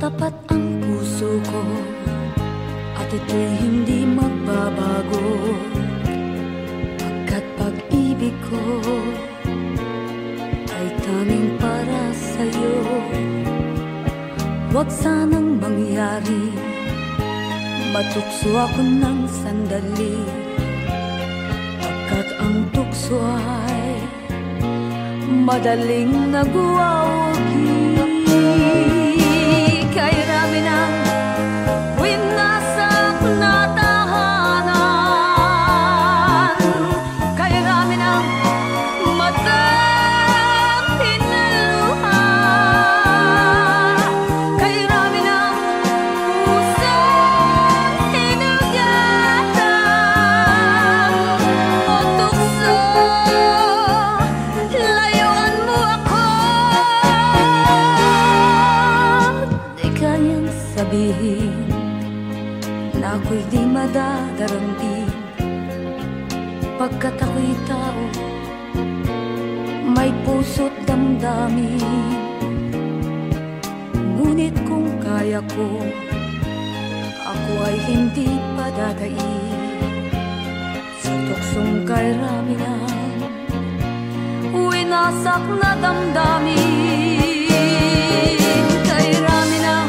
Tapat ang puso ko at ito'y hindi magbabago, pagkat pag-ibig ko ay tanging para sa'yo. Huwag sanang mangyari matukso ako ng sandali, pagkat ang tukso ay madaling nagwawagi. Kay rami ng winasak na tahanan, kay rami ng matang pinaluha, kay rami ng pusong hinugatan o tukso, layuan mo ako. Di kayang sabihin na ako'y di madadaramdin, pagkat ako'y tao, may puso't damdamin. Ngunit kung kaya ko, ako ay hindi padadaig sa tuksong kay rami ng winasak na damdamin. Kay rami ng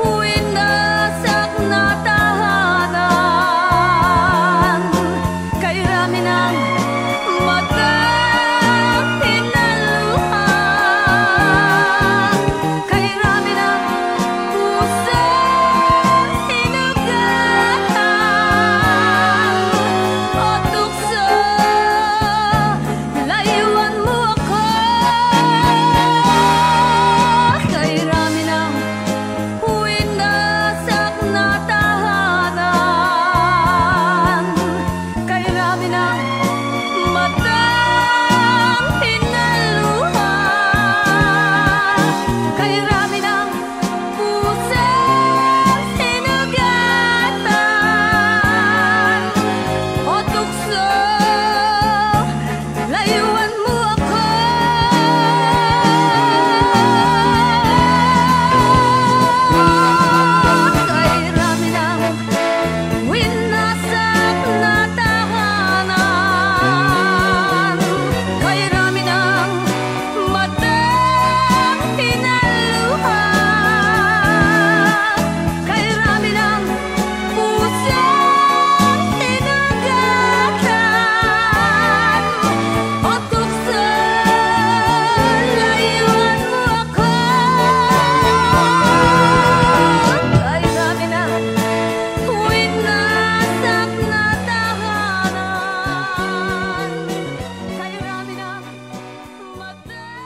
winasak na tahanan, kay rami ng matang pinaluha, kay rami ng pusong hinugatan o tukso, layuan mo ako. Kay rami ng winasak na tahanan, kay rami ng matang pinaluha, kay rami ng pusong hinugatan o tukso, layuan mo ako. Kay rami ng winasak na tahanan, kay rami ng matang pinaluha, kay rami ng pusong hinugatan o tukso, layuan mo ako. Kay rami ng winasak na tahanan, kay rami ng matang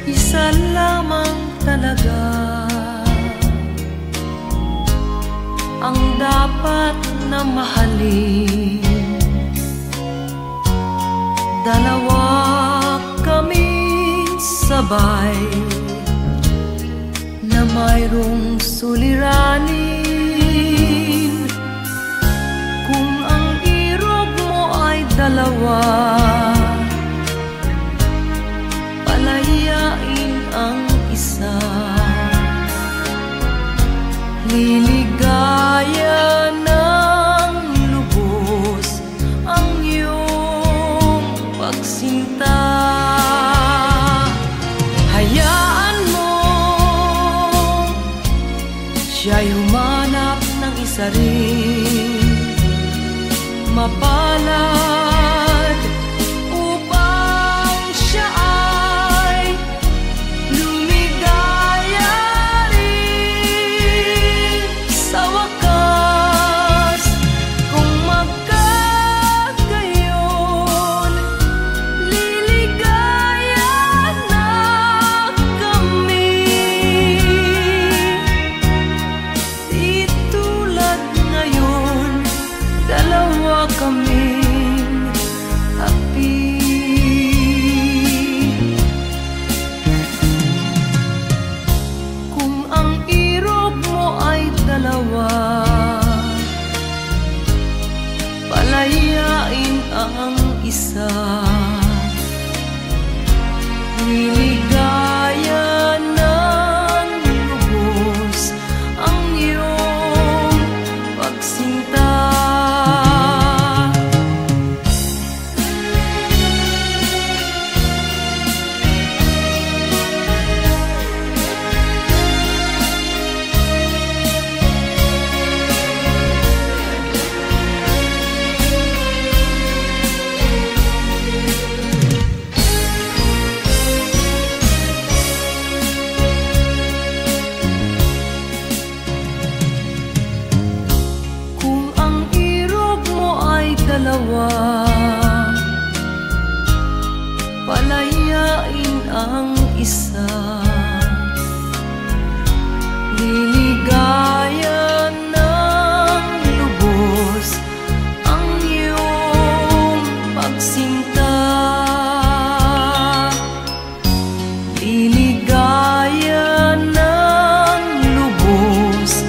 Isa lamang talaga ang dapat na mahalin. Dalawa kaming sabay na mayroong suliranin. Kung ang irog mo ay dalawa, palayain ang isa. Liligaya ng lubos ang iyong pagsinta. Hayaan mo siya'y humanap ng isa rin, mapalad, upang siya ay lumigaya rin sa wakas. Kung magkagayon, isa. Niligaya ng lubos ang iyong pagsinta. Dalawa, palayain ang isa. Liligaya ng lubos ang iyong pagsinta. Liligaya ng lubos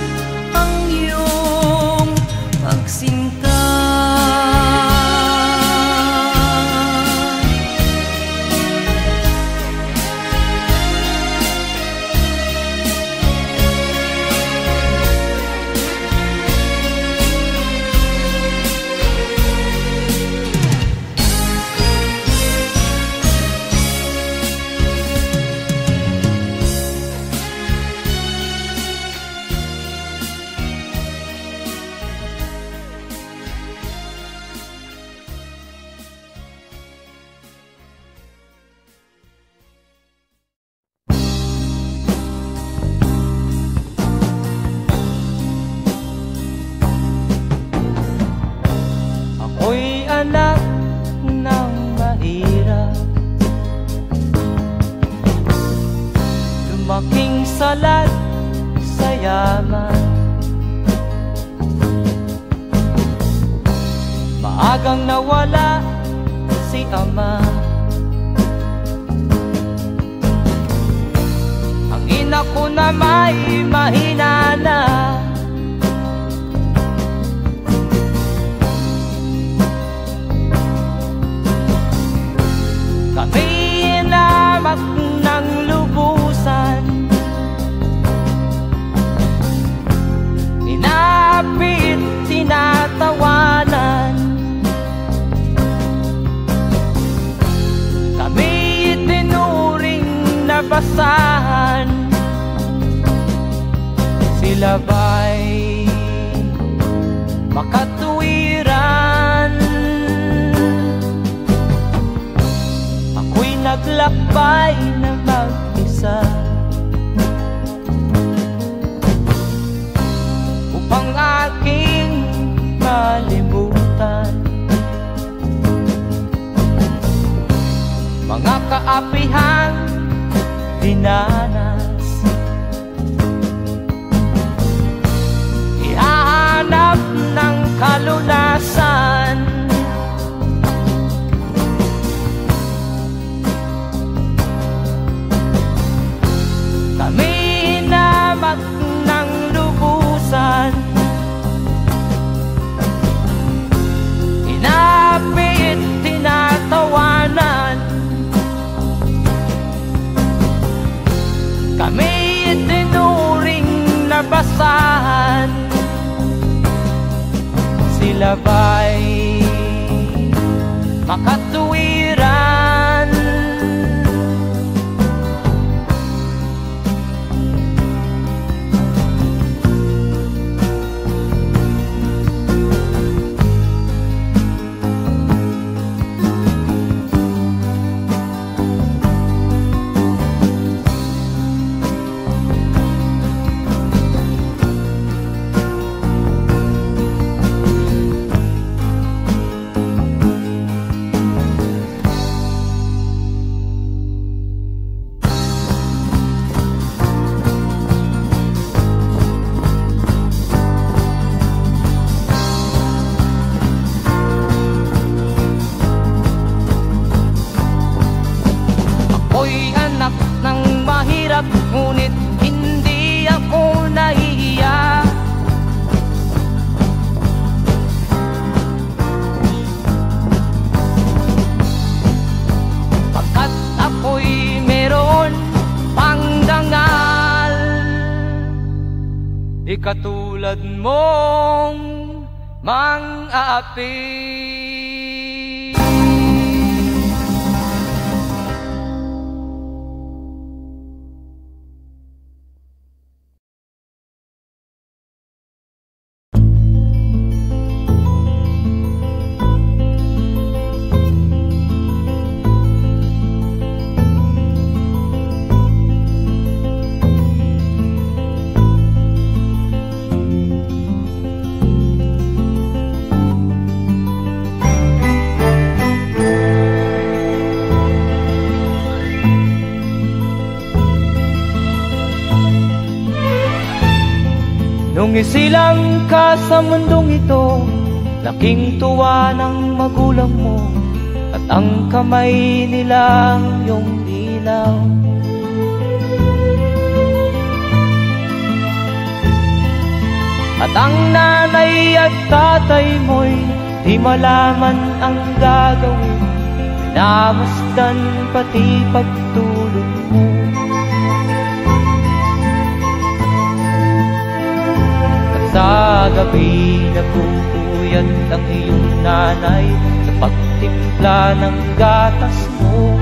ang iyong pagsinta. Ako'y anak ng mahirap, lumaking salat sa yaman. Maagang nawala si ama, ang ina ko na may mahina na. Kami inamak ng lubusan, inapit, tinatawanan. Kami itinuring na basahan, sila ba'y makatuwiran? Naglakbay na mag-isa upang aking malimutan mga kaapihang dinanas. Ihahanap ng kalunasan, kami inamak ng lubusan, inapit, tinatawanan. Kami itinuring na basahan, sila ba'y makatuwiran? di katulad mong mang-aapi. Nung isilang ka sa mundong ito, laking tuwa ng magulang mo, at ang kamay nila iyong ilaw. At ang nanay at tatay mo'y di malaman ang gagawin, namasdan pati pagtulog mo. Sa gabi nagpupuyat ang iyong nanay sa pagtimpla ng gatas mo.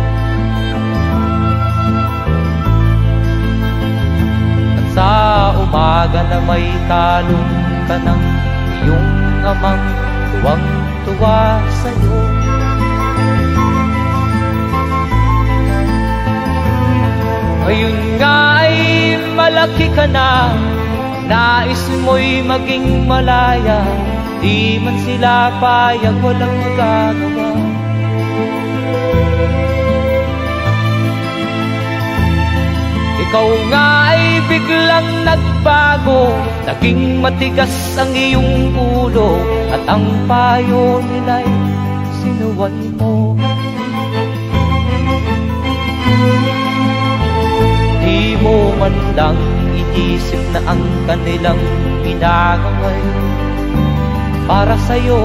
At sa umaga na may kalong ka ng iyong amang tuwang-tuwa sa'yo. Ngayon nga ay malaki ka na, nais mo'y maging malaya, di man sila payag, walang magagawa. Ikaw nga ay biglang nagbago, naging matigas ang iyong ulo, at ang payo nila'y sinuway mo. Di mo man lang inisip na ang kanilang ginagawa'y para sa'yo.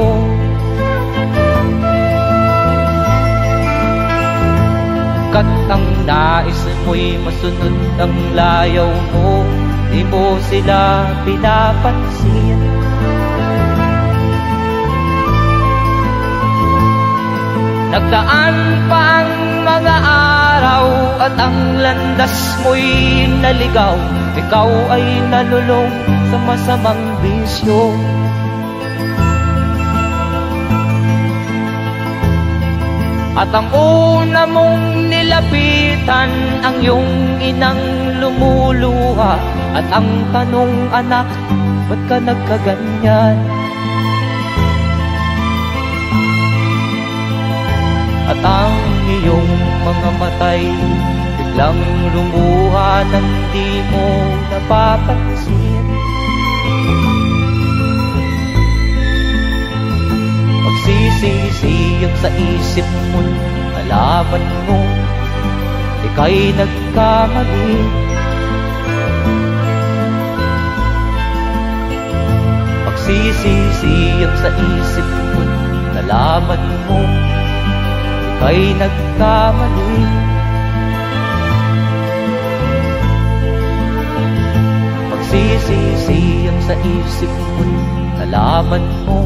Kat ang nais mo'y masunod ang layaw mo, di mo sila pinapansin. Nagdaan pa ang mga araw at ang landas mo'y naligaw, ikaw ay nalulong sa masamang bisyo. At ang una mong nilapitan ang iyong inang lumuluha, at ang tanong, anak, ba't ka nagkaganyan? At ang iyong mga matay biglang lumuha nang di mo napapansin. Magsisisiyag sa isip mo, nalaman mo ika'y nagkamali. Magsisisiyag sa isip mo, nalaman mo ika'y nagkamali. Magsisisiyag sa isip mo, nalaman mo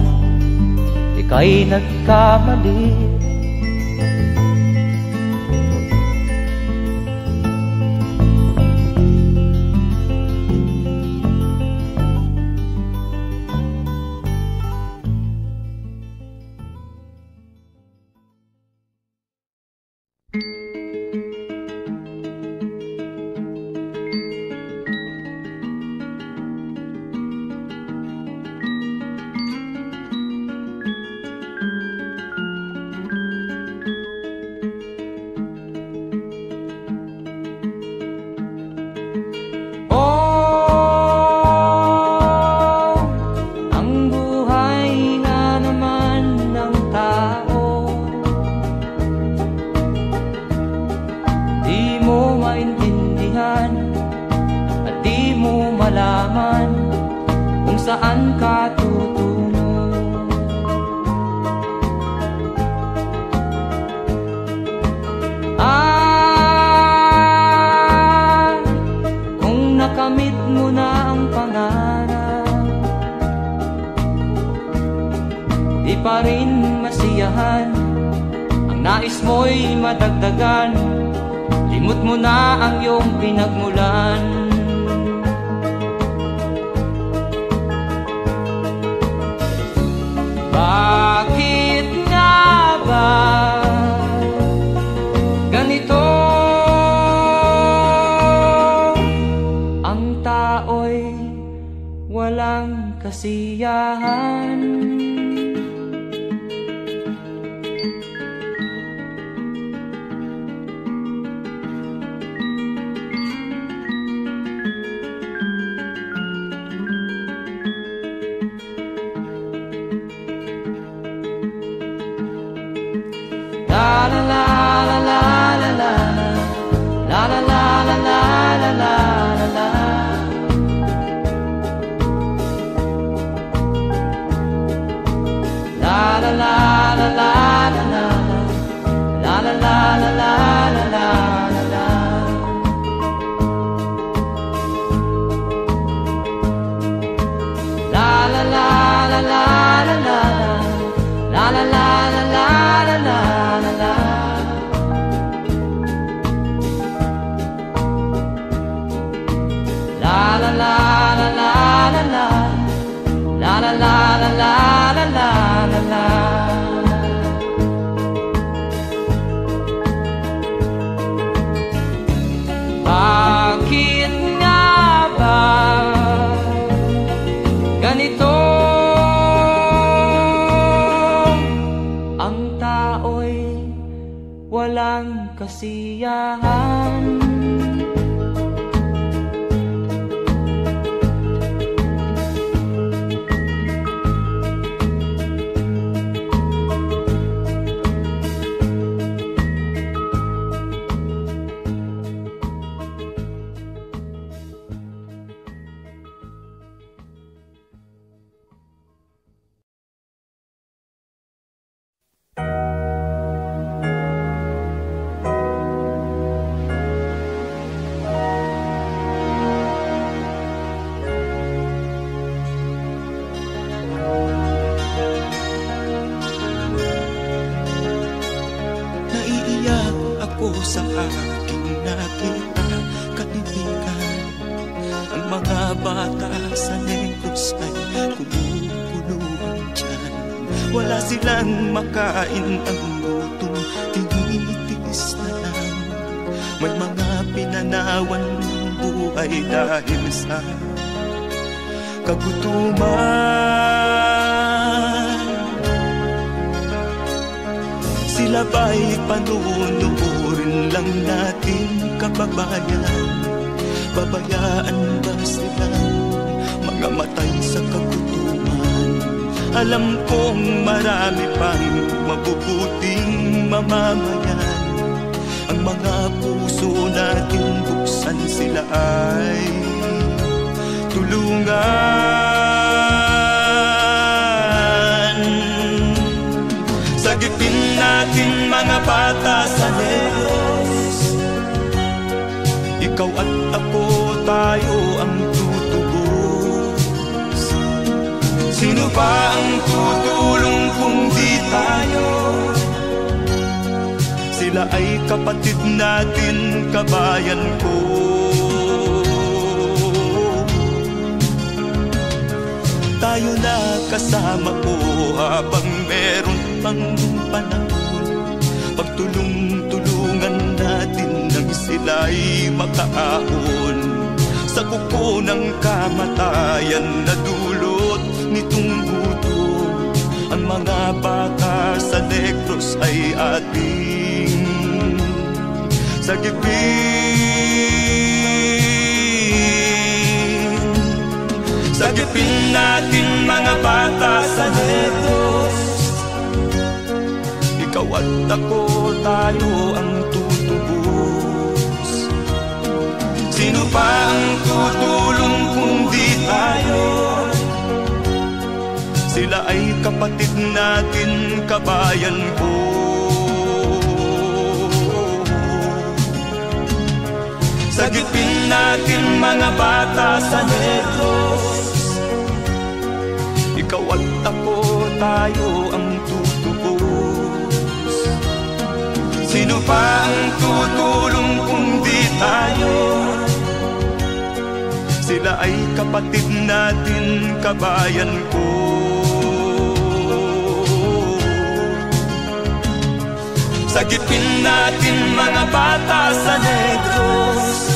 ika'y nagkamali. Saan ka tutungo? Kung nakamit mo na ang pangarap, pa rin masiyahan. Ang nais mo'y madagdagan, limot mo na ang iyong pinagmulan. Bakit nga ba ganito? Ang tao'y walang kasiyahan. Bakit nga ba ganito? Ang tao'y walang kasiyahan. Sa aking nakita, kaibigan, ang mga bata sa Negros ay kumukuluan dyan. Wala silang makain, ang gutom tinitiis na lang. May mga pinanawan ng buhay dahil sa kagutuman. Sila ba'y panunurin lang natin, kababayan? Babayaan ba silang mga matay sa kagutuman? Alam kong marami pang mabubuting mamamayan. Ang mga puso natin buksan, sila ay tulungan. Sagipin natin mga bata sa Negros, ikaw at ako, tayo ang tutubos. Sino ba ang tutulong kung di tayo? Sila ay kapatid natin, kabayan ko. Tayo na kasama ko habang meron pang panahon. Pagtulong-tulungan natin nang sila'y makaahon sa kuko ng kamatayan na dulot nitong gutom. Ang mga bata sa Negros ay ating sagipin. Sagipin natin mga bata sa Negros, ikaw at ako, tayo ang tutubos. Sino pa ang tutulong kung di tayo? Sila ay kapatid natin, kabayan ko. Sagipin natin mga bata sa Negros, ikaw at ako, tayo ang Sino pa ang tutulong kung di tayo? Sila ay kapatid natin, kabayan ko. Sagipin natin mga bata sa Negros.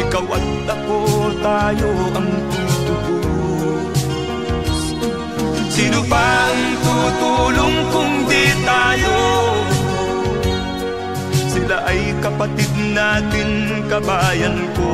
Ikaw at ako, tayo ang tutubos. Sino pa ang tutulong kung di tayo? Sila ay kapatid natin, kabayan ko.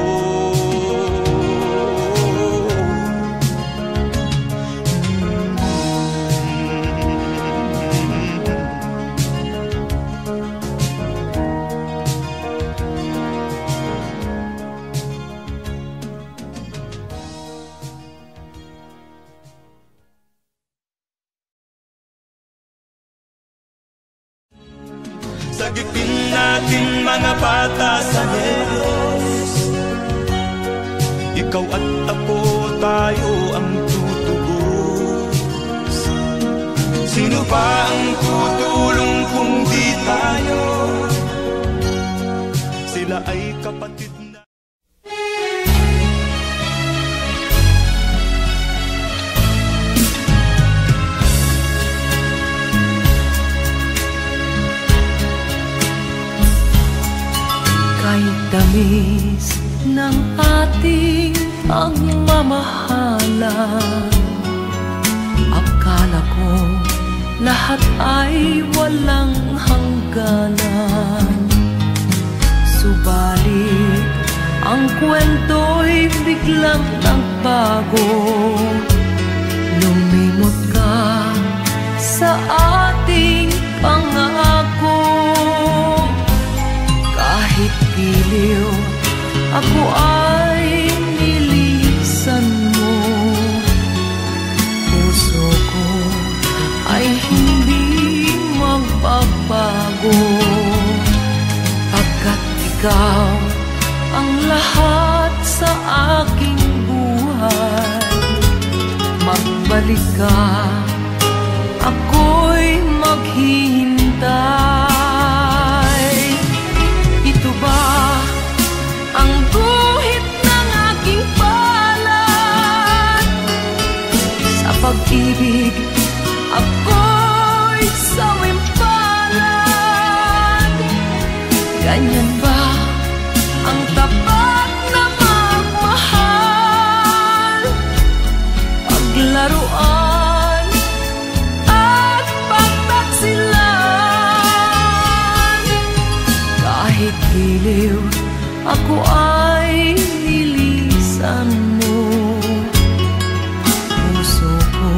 Sagipin natin mga bata sa Negros. Ikaw at ako, tayo ang tutubos. Sino pa ang tutulong kung di tayo? Sila ay kapatid na. Kahit tamis ng ating pagmamahalan, akala ko lahat ay walang hangganan. Subalit ang kwento'y biglang nagbago. Lumimot ka sa ating pangako. Kahit giliw, ako ay nilisan mo. Puso ko ay hindi magbabago, pagkat ikaw ang lahat sa aking buhay. Magbalik ka, ako'y maghihintay. Ito ba ang guhit ng aking palad? Sa pag-ibig, ako'y sawimpalad. Ganyan ba ang tapat na magmahal? Paglaruan at pagtaksilan. Kahit giliw, ako ay nilisan mo. Puso ko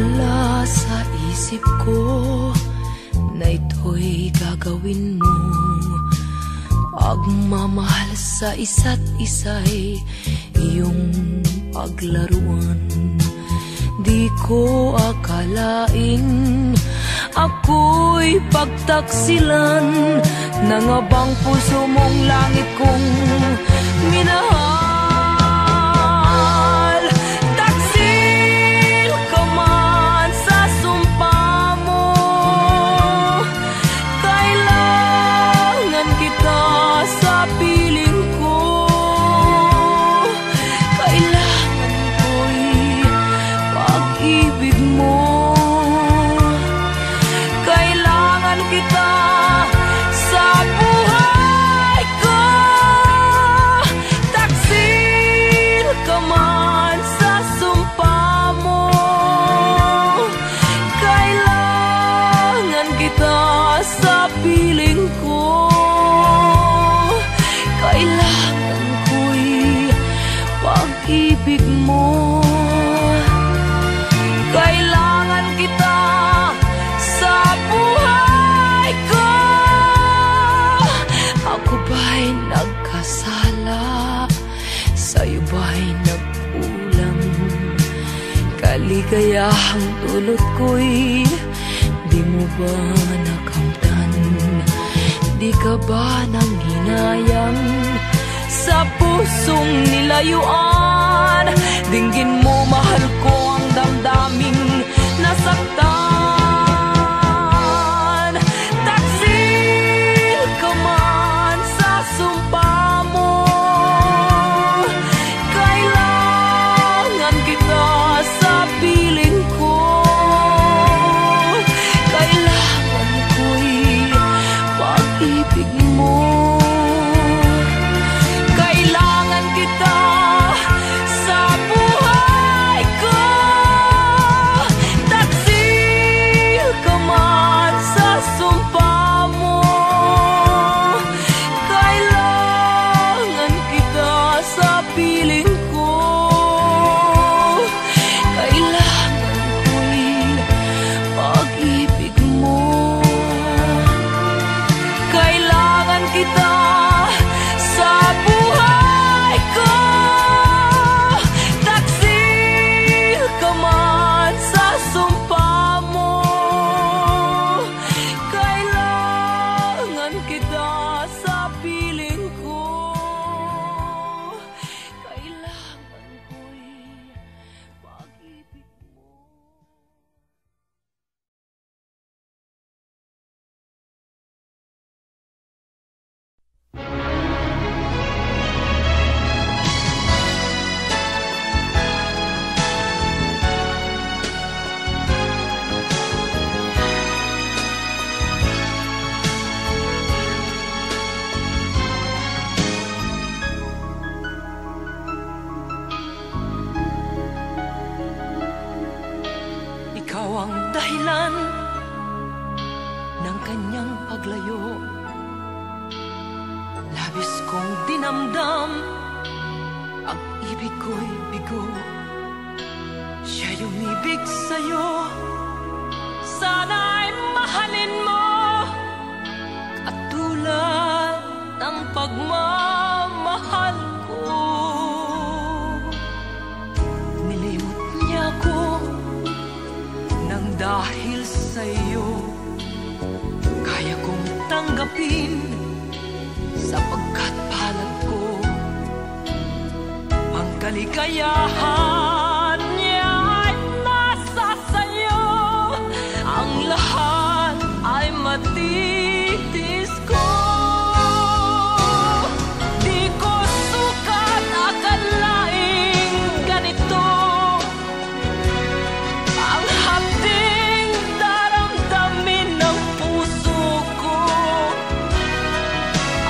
Wala sa isip ko na ito'y gagawin mo. Pagmamahal sa isa't isa'y iyong paglaruan. Di ko akalain ako'y pagtaksilan ng abang puso mong langit kong minahal. Taksil ka man sa sumpa mo, kailangan kita sa piling ko. Kailangan ko'y pag-ibig mo. Kailangan kita sa buhay ko. Taksil ka man sa sumpa mo, kailangan kita sa piling ko. Kailangan ko'y pag-ibig mo. Kailangan kita sa buhay ko. Ako ba'y nagkasala? Sa'yo ba'y nagkulang? Kaligayahang dulot ko'y di mo ba nakamtan? Di ka ba nanghinayang sa pusong nilayuan? Dinggin mo, mahal ko, ang damdaming nasaktan. Taksil ka man sa sumpa mo, kailangan kita sa piling ko. Kailangan ko'y pag-ibig mo. Kailangan kita sa buhay ko. Taksil ka man sa sumpa mo, kailangan kita sa piling ko. Kailangan ko'y pag-ibig mo. Kailangan kita sa buhay ko. Taksil ka man sa sumpa mo, kailangan kita sa piling ko. Kailangan ko'y pag-ibig mo. Ikaw ang dahilan ng kanyang paglayo. Labis kong dinamdam, ang ibig ko'y bigo. Siya'y umibig sa'yo, sana'y mahalin mo, katulad ng pagmamahal ko. Nilimot niya ko nang dahil sa'yo, kaya kong tanggapin sapagkat palad ko. Ang kaligayahan niya ay nasa sa'yo, ang lahat ay matitis ko. Di ko sukat akalaing ganito ang hapding daramdamin ng puso ko.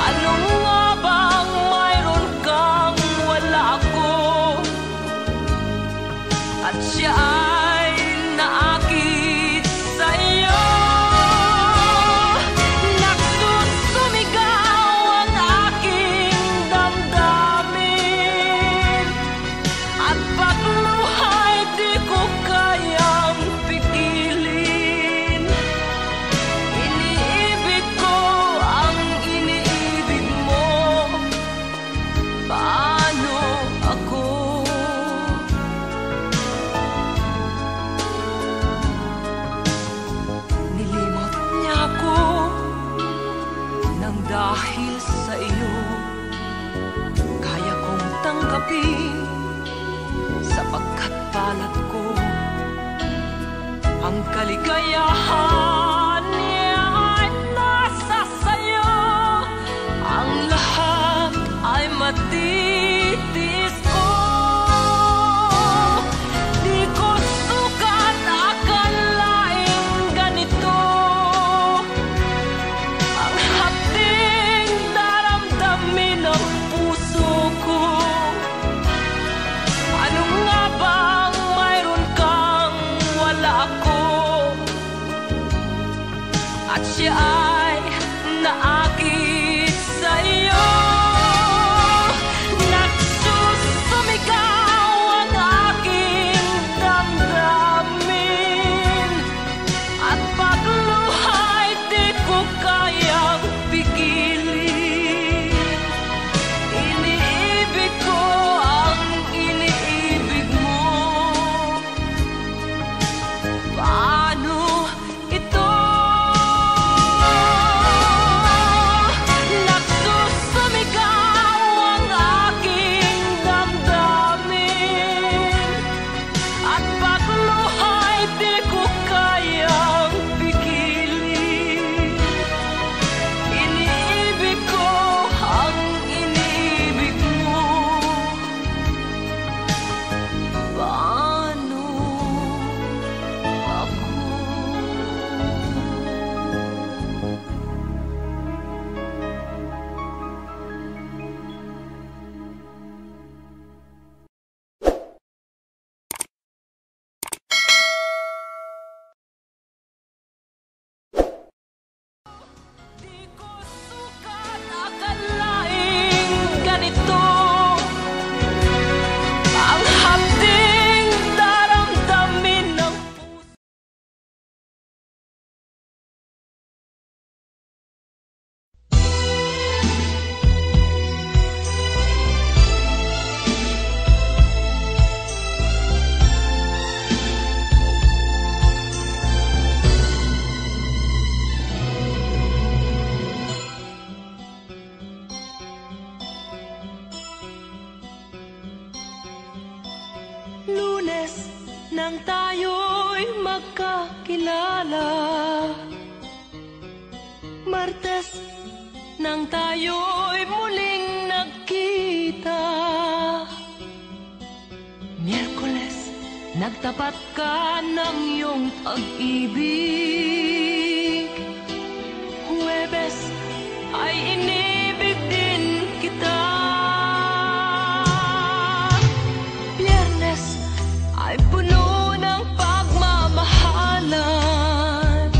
Ano nga bang mayroon kang wala ako? Ang kaligayahan niya ay nasa sayo. Ang lahat ay matitis ko. Di ko sukat akalaing ganito. Ang hapding daramdamin ng puso ko. Ano nga bang mayroon kang wala ako? At siya ay naakit sa'yo. Nagsusumigaw ang aking damdamin. At pagluhay di ko kayang pigilin. Iniibig ko ang iniibig mo. Paano ito? Nagsusumigaw ang aking damdamin. At pagluhay di ko kayang pigilin. Iniibig ko ang iniibig mo. Paano ako? Di ko sukat akalaing ganito. Ang hapding daramdamin ng puso. Lunes nang tayo'y magkakilala. Martes nang tayo'y muling nagkita. Miyerkules nagtapat ka ng iyong pag-ibig. Huwebes ay inibig din kita. Biyernes ay puno ng pagmamahalan.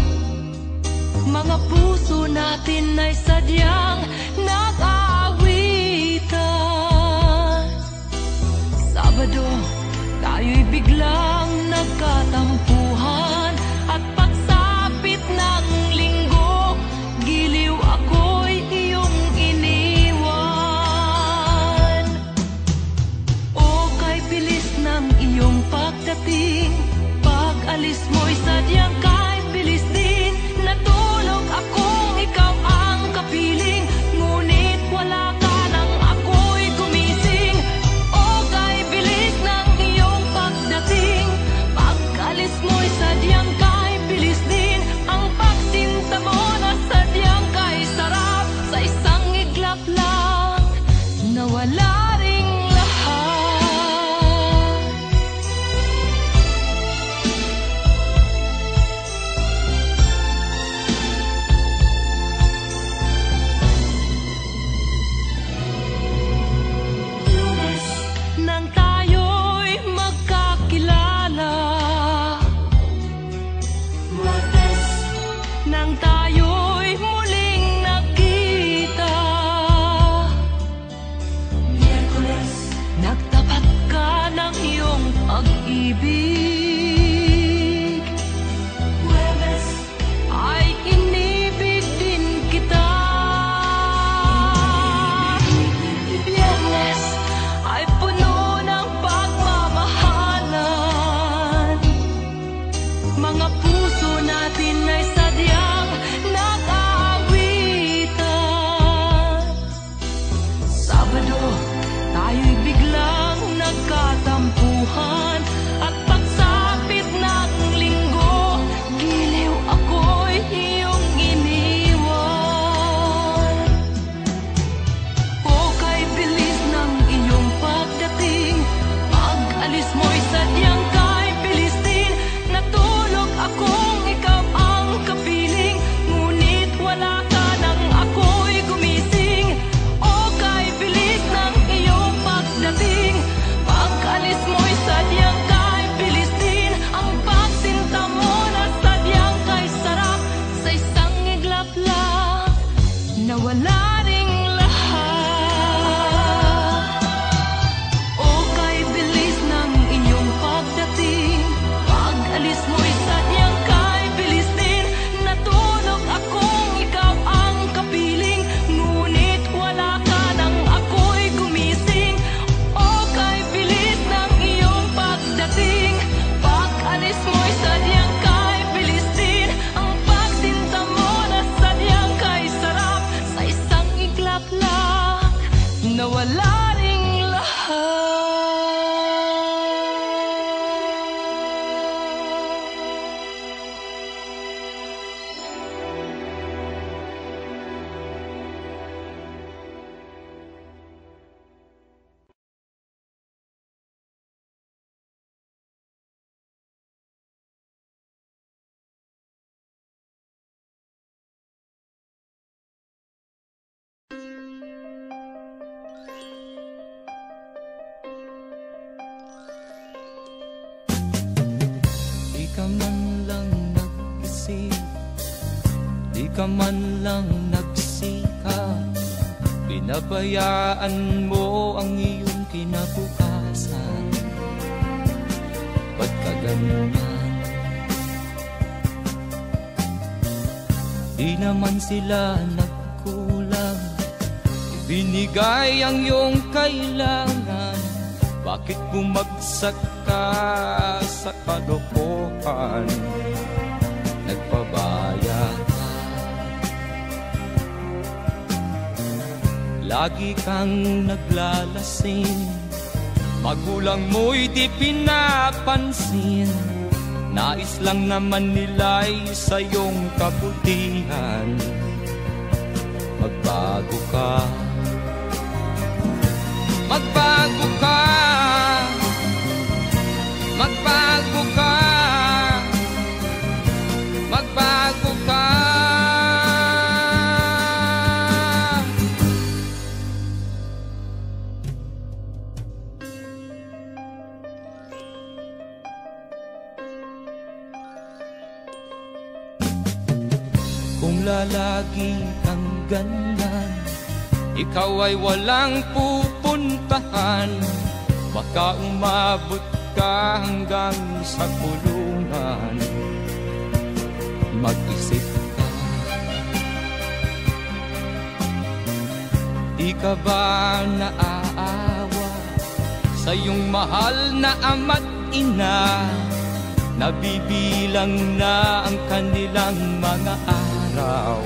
Mga puso natin ay sadyang nag-aawitan. Sabado, tayo'y biglang nagkatampuhan. At pagsapit ng linggo, giliw ako'y iyong iniwan. O kay bilis ng iyong pagdating, pag-alis mo'y sadyang kay bilis din. Natulog akong ikaw ang kapiling, ngunit wala ka nang ako'y gumising. O kay bilis ng iyong pagdating, pag-alis mo'y sadyang kay bilis din. Ang pagsinta mo na sadyang kay sarap, sa isang iglap lang nawala ring lahat. Lunes nang tayo'y magkakilala. Martes nang tayo'y muling nagkita. Miyerkules nagtapat ka ng iyong pag-ibig. Huwebes ay inibig din kita. Biyernes ay puno ng pagmamahalan. Mga puso natin ay sadyang nag-aawitan. Sabado, tayo'y biglang nagkatampuhan. At pagsapit ng linggo, Di ka man lang nagsikap, pinabayaan mo ang iyong kinabukasan. Ba't ka ganyan? Di naman sila nagkulang, ibinigay ang iyong kailangan. Bakit bumagsak ka sa kalokohan? Nagpabaya ka, lagi kang naglalasing, magulang mo'y di pinapansin. Nais lang naman nila'y sa iyong kabutihan. Magbago ka, magbago ka, magbago ka, magbago ka. Kung lalagi kang ganyan, ikaw ay walang pupuntahan. Baka umabot ka hanggang sa kulungan. Mag-isip ka, di ka ba naaawa sa iyong mahal na ama't ina? Nabibilang na ang kanilang mga araw.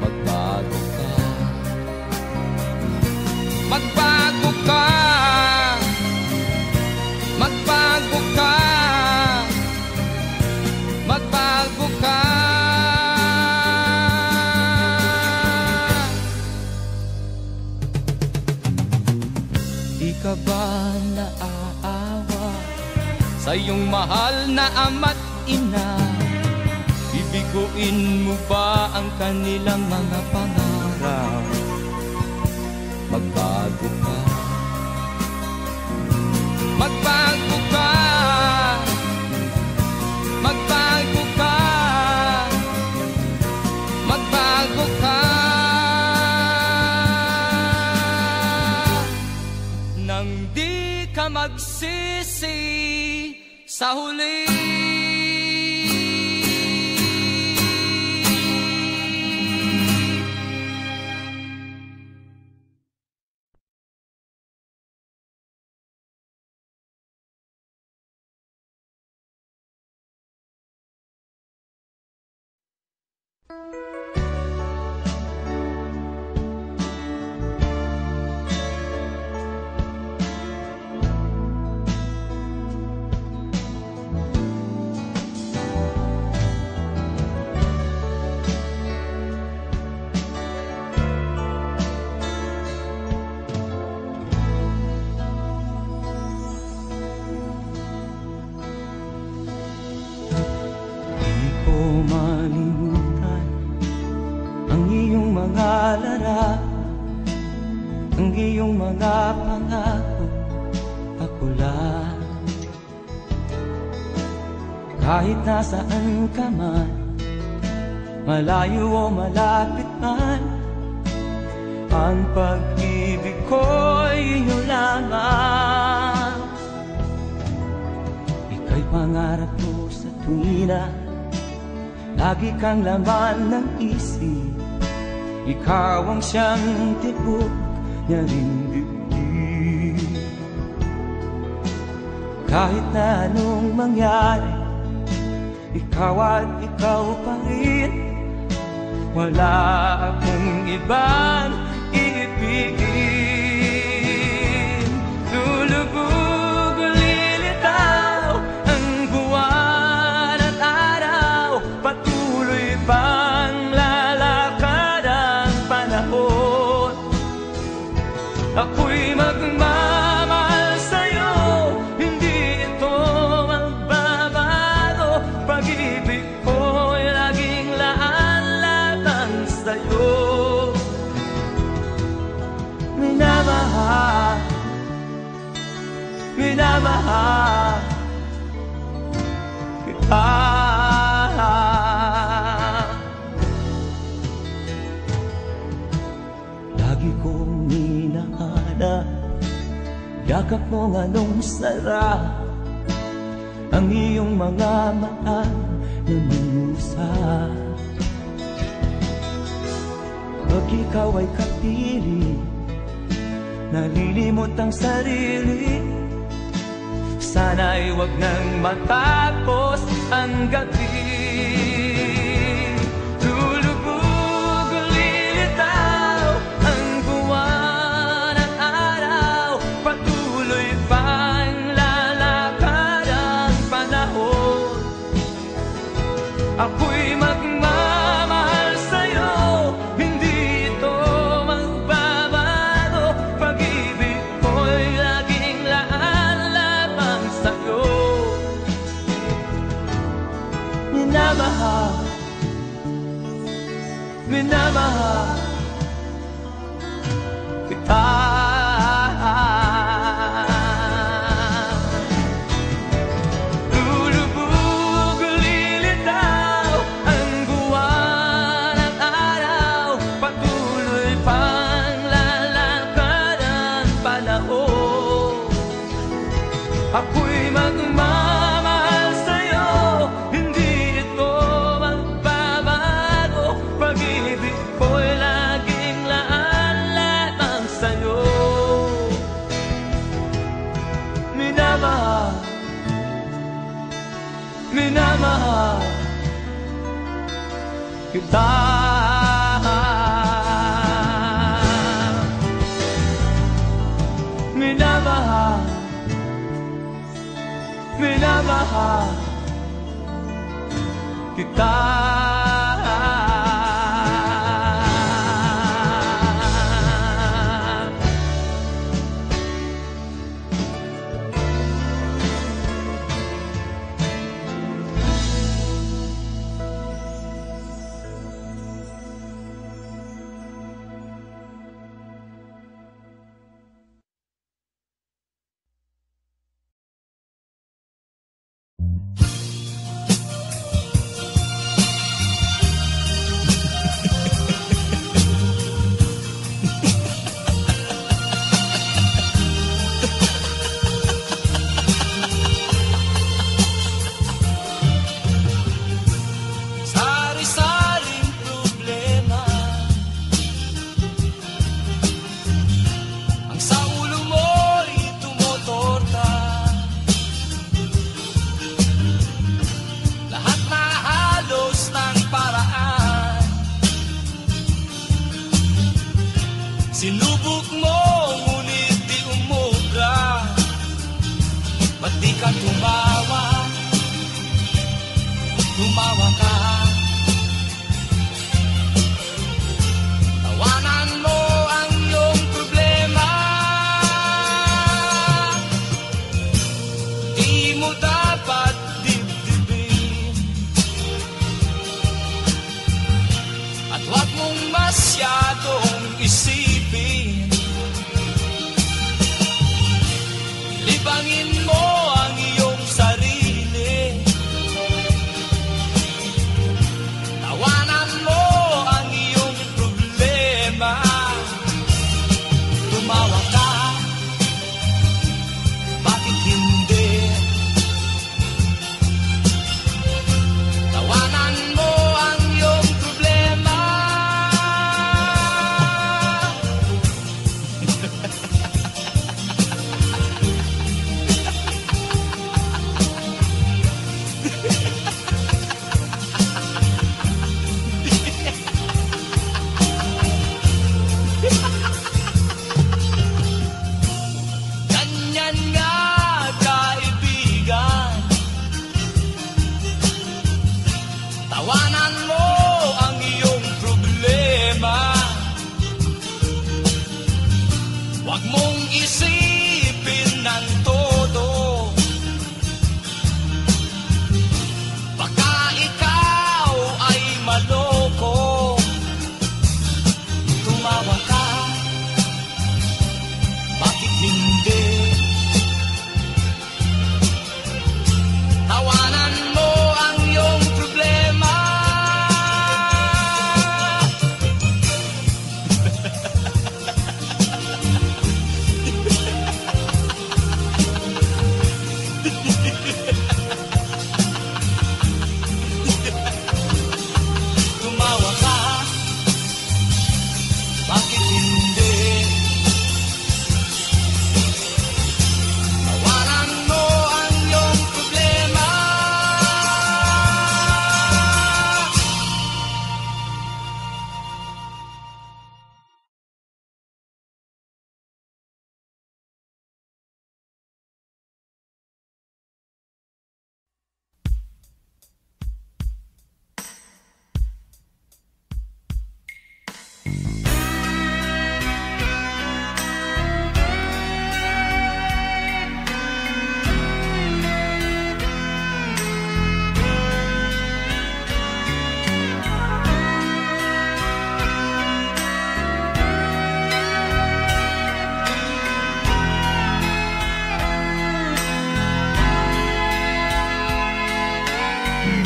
Magbago ka, magbago ka, magbago ka, magbago ka. Di ka ba naaawa sa iyong mahal na ama't ina? Bibiguin mo ba ang kanilang mga pangarap? Magbago ka, magbago ka, magbago ka, magbago ka. Nang di ka magsisi sa huli. Ang iyong mga pangako, ako lang. Kahit nasaan ka man, malayo o malapit man, ang pag-ibig ko'y inyo lamang. Ika'y pangarap ko sa tuwina, lagi kang laman ng isip. Ikaw ang siyang tibok niya ring dibdib. Kahit na anong mangyari, ikaw at ikaw pa rin. Wala akong ibang iibigin. Lulubog o lilitaw ang buwan at araw, patuloy pang lalakad ang panahon. Ako'y magmamahal sa'yo, hindi ito magbabago. Pag-ibig ko'y laging laan-laan sa'yo. Minamahal, minamahal kita. yakap mo anong sarap, ang iyong mga mata nangungusap. Pag ikaw ay kapiling, nalilimot ang sarili. Sana'y wag nang matapos ang gabi. Lulubog, lilitaw ang buwan at araw, patuloy pang lalakad ang panahon. Ako'y magmamahal sa'yo, hindi ito magbabago. Pag-ibig ko'y laging laan lamang sa'yo. Minamahal, minamahal kita. Lulubog, lilitaw ang buwan at araw, patuloy pang lalakad ang panahon. Ako'y magmamahal sa'yo, hindi ito magbabago. Pag-ibig ko'y laging laan lamang sa'yo. Minamahal, minamahal kita. Minamahal, minamahal kita. Sari-saring problema ang sa ulo mo'y tumotorta. Lahat na halos ng paraan sinubok mo, ngunit di umubra. Ba't di ka tumawa? Tumawa ka. Tawanan mo ang iyong problema. Di mo dapat dibdibin, at huwag mong masyadong isipin. Libangin mo ang iyong sarili.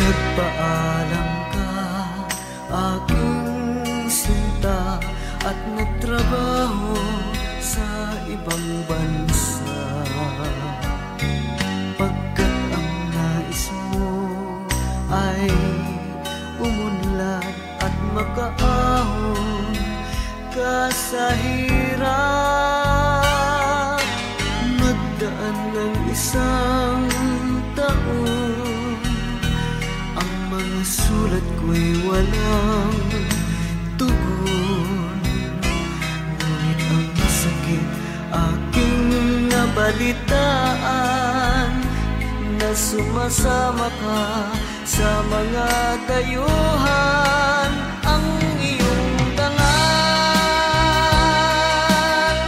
Nagpaalam ka, aking sinta, at nagtrabaho sa ibang bansa. Pagkat ang nais mo ay umunlad at makaahon ka sa hirap. Magdaan ng isang taon, ang mga sulat ko'y walang tugon. Ngunit ang sakit aking nabalitaan, na sumasama ka sa mga dayuhan. Ang iyong dangal,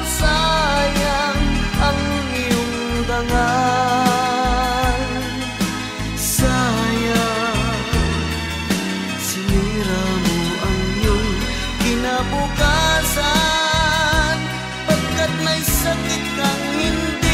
sayang ang iyong dangal, sayang sinira mo ang iyong kinabukasan. Pagkat may sakit kang hindi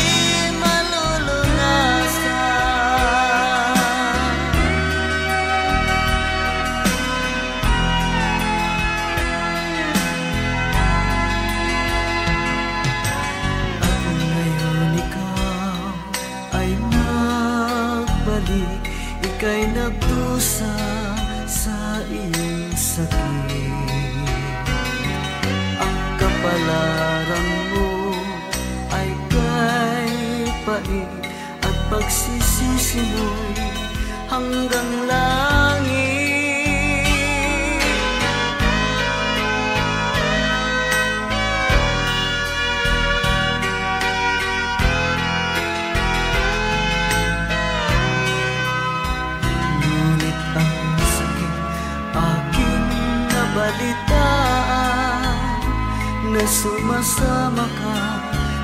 ika'y nagdusa sa iyong sakit. Ang kapalaran mo ay kay pait, at pagsisisi mo'y hanggang langit. Na sumasama ka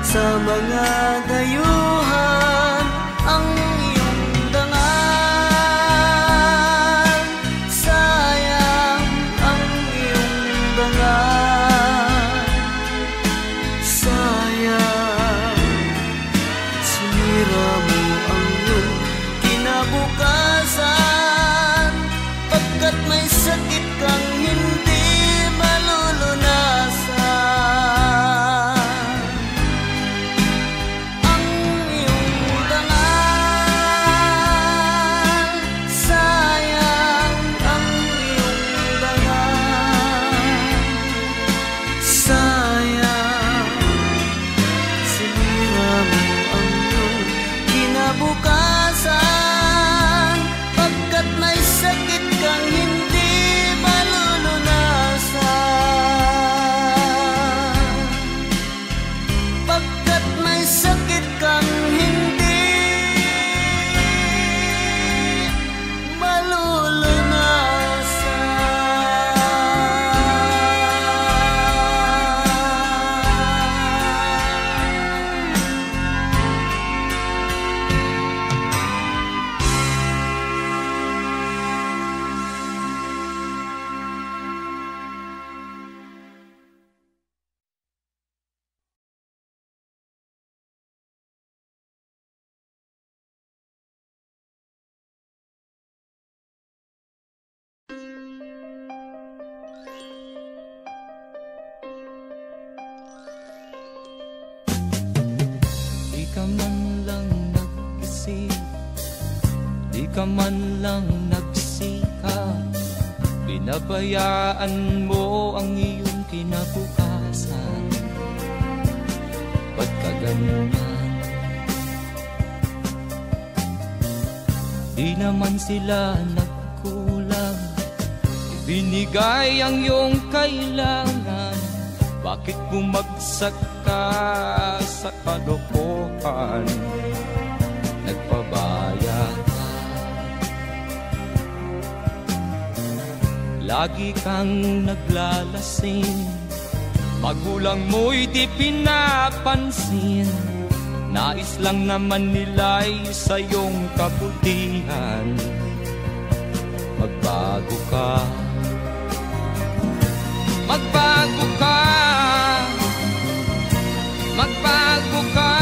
sa mga dayuhan. Ang iyong dangal, sayang ang iyong dangal, sayang sinira mo ang iyong kinabukasan. Pagkat may sakit kang hindi ka man lang nagsikap, binabayaan mo ang iyong kinabukasan. Ba't ka ganyan? Di naman sila nagkulang, ibinigay ang iyong kailangan. Bakit bumagsak ka sa kalokohan? Nagpabaya ka, lagi kang naglalasing, magulang mo'y di pinapansin. Nais lang naman nila'y sa iyong kabutihan. Magbago ka, magbago ka, magbago ka,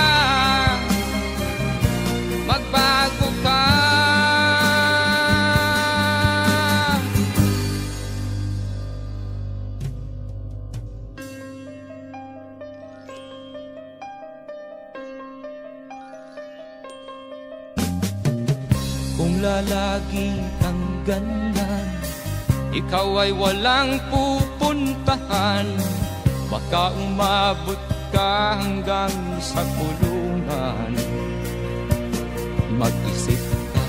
magbago ka. lagi kang ganyan. Ikaw ay walang pupuntahan, baka umabot ka hanggang sa kulungan. Mag-isip ka,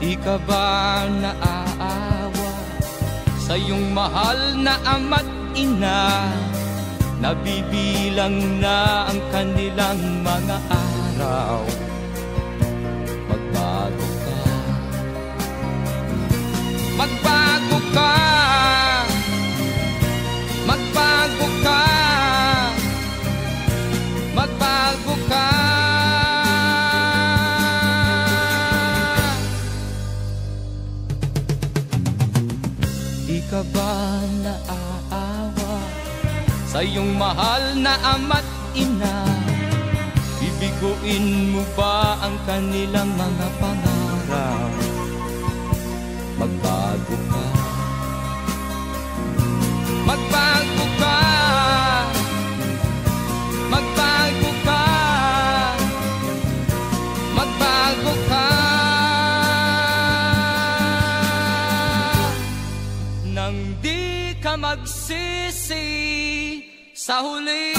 di ka ba naaawa sa iyong mahal na ama't ina? Nabibilang na ang kanilang mga araw. Magbago ka, magbago ka, magbago ka, magbago ka. Di ka ba naaawa sa iyong mahal na ama't ina? Bibiguin mo ba ang kanilang mga pangarap? Magbago ka, magbago ka, magbago ka, magbago ka. Nang di ka magsisi sa huli.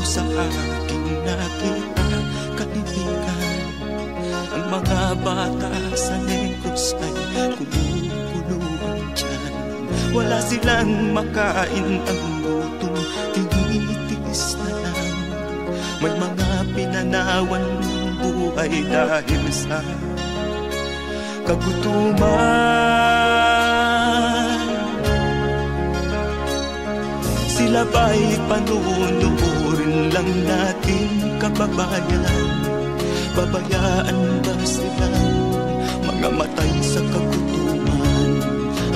Sa aking nakita, kaibigan, ang mga bata sa Negros ay kumukuluan dyan. Wala silang makain, ang gutom tinitiis na lang. May mga pinanawan ng buhay dahil sa kagutuman. Sila ba'y panunurin lang natin, kababayan? Babayaan ba silang mga matay sa kagutuman?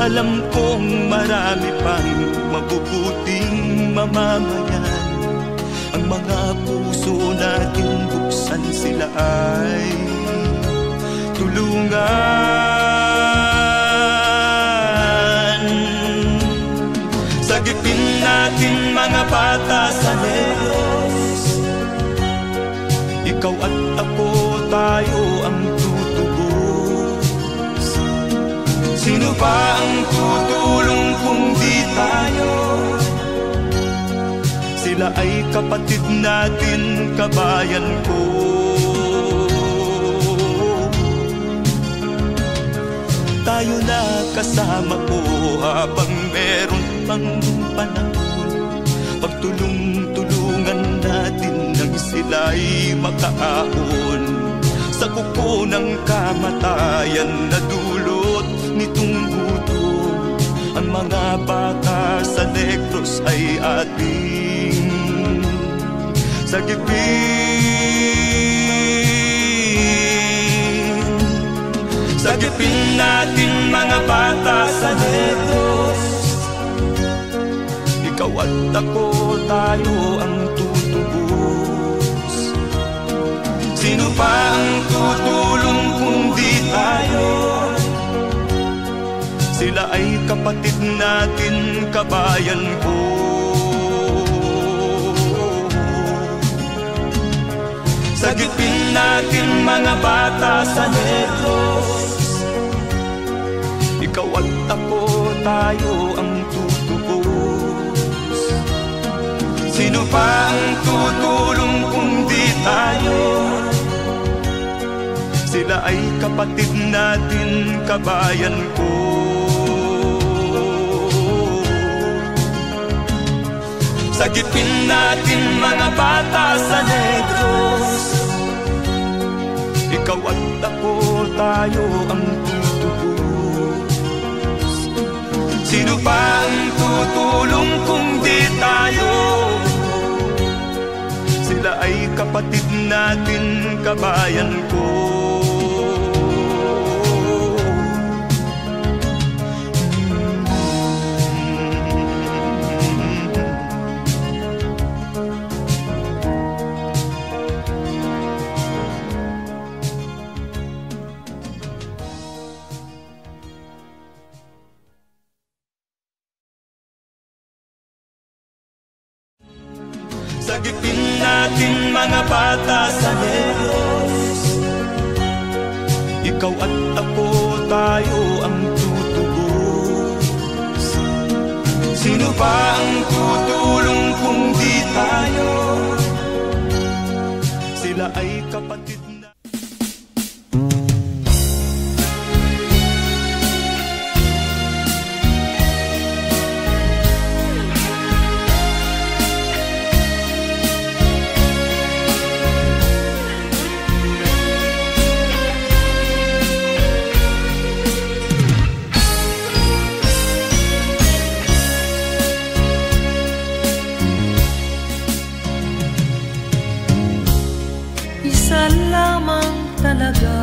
Alam kong marami pang mabubuting mamamayan. Ang mga puso natin buksan, sila ay tulungan. Sagipin natin mga bata sa Negros, ikaw at ako, tayo ang tutubos. Sino ba ang tutulong kung di tayo? Sila ay kapatid natin, kabayan ko. Tayo na kasama ko habang meron pang panahon. Pagtulong-tulungan natin nang sila'y makaahon sa kuko ng kamatayan na dulot nitong gutom. Ang mga bata sa Negros ay ating sagipin. Sagipin natin mga bata sa Negros, ikaw at ako, tayo ang tutubos. Sino pa ang tutulong kung di tayo? Sila ay kapatid natin, kabayan ko. Sagipin natin mga bata sa Negros, ikaw at ako, tayo ang tutubos. Sino pa ang tutulong kung di tayo? Sila ay kapatid natin, kabayan ko. Sagipin natin mga bata sa Negros, ikaw at ako, tayo ang tutubos. Sino pa ang tutulong kung di tayo? Sila ay kapatid natin, kabayan ko. Sagipin natin mga bata sa Negros, ikaw at ako, tayo ang tutubos. Sino ba ang tutulong kung di tayo? Sila ay kapatid na. Isa lamang talaga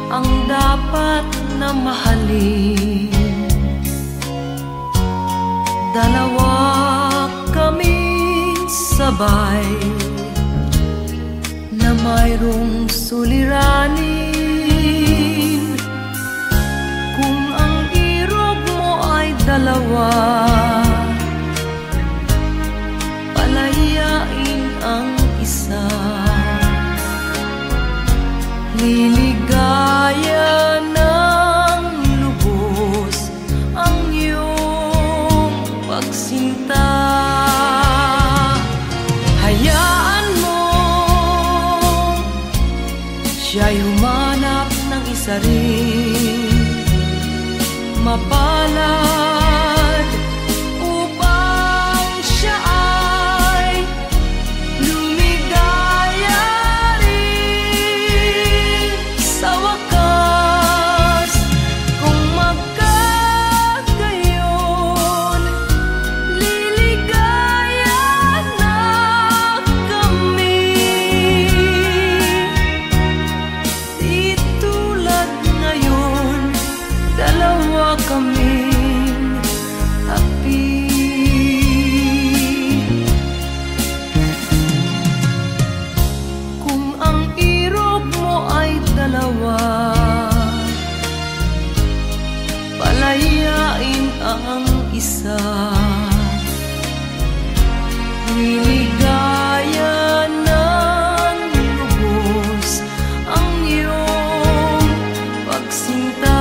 ang dapat na mahalin. Dalawa kaming sabay na mayroong suliranin. Kung ang irog mo ay dalawa, palayain ang isa. Liligaya ng lubos ang iyong pagsinta. Hayaan mo siya'y humanap ng isa rin, mapalad upang siya ay lumigaya rin sa wakas. Kung magkagayon, liligaya na kami. Di tulad ngayon, dalawa kaming happy. Kung ang irog mo ay dalawa, palayain ang isa. Liligaya ng lubos ang iyong pagsinta.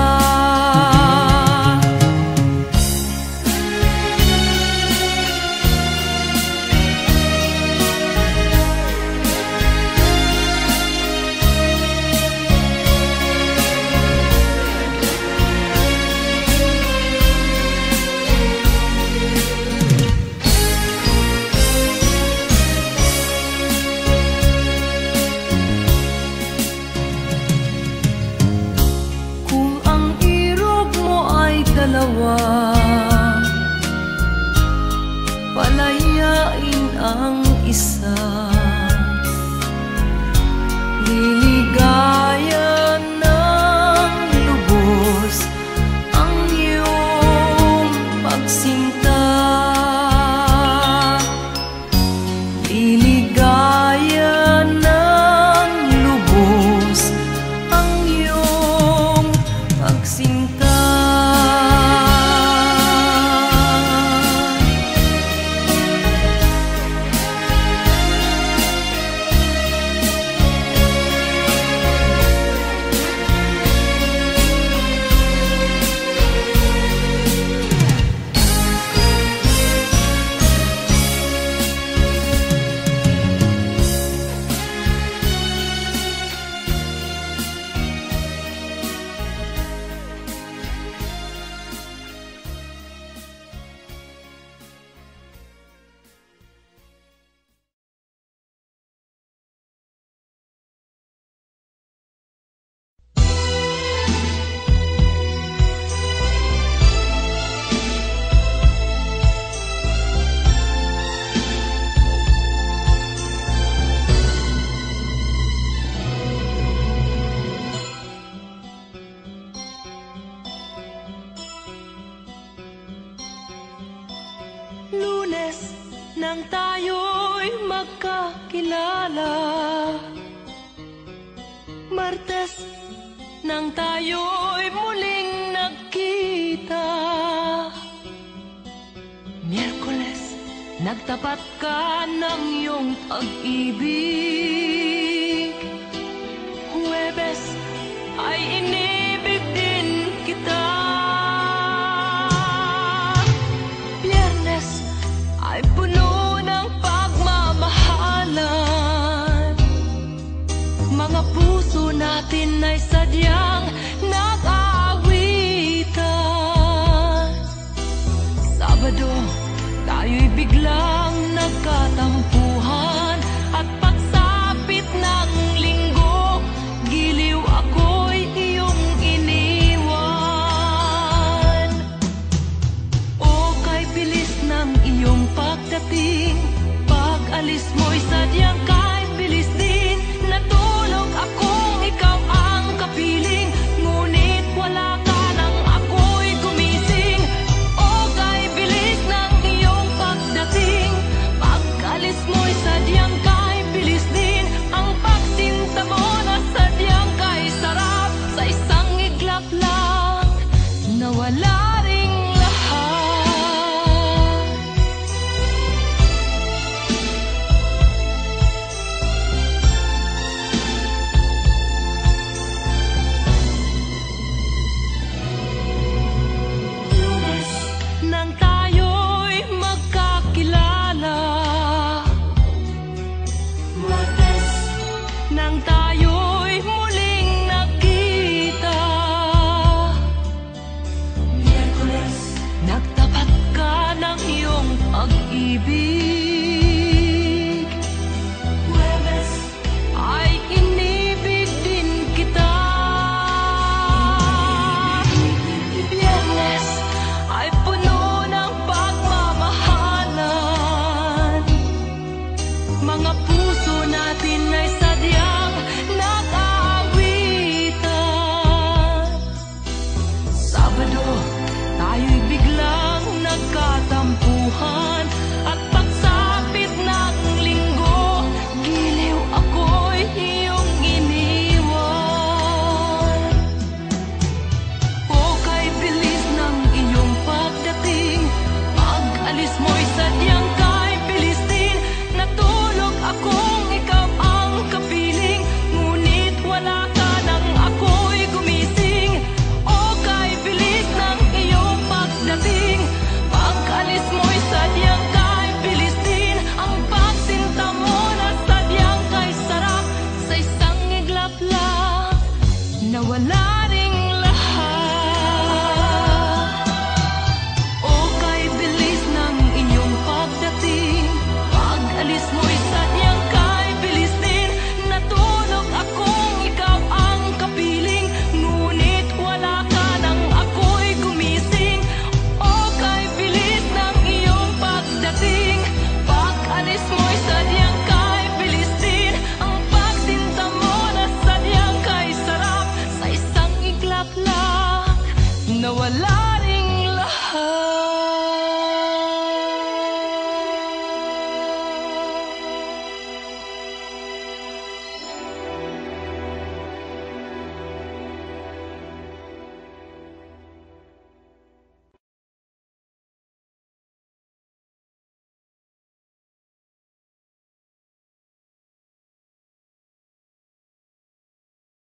alaala. Martes nang tayo'y muling nagkita. Miyerkules, nagtapat ka ng iyong pag-ibig. Huwebes, ay inibig din kita. Biyernes, ay puno ng pagmamahalan. Mga puso natin ay sadyang nag-aawitan. Sabado, tayo'y biglang nagkatampo.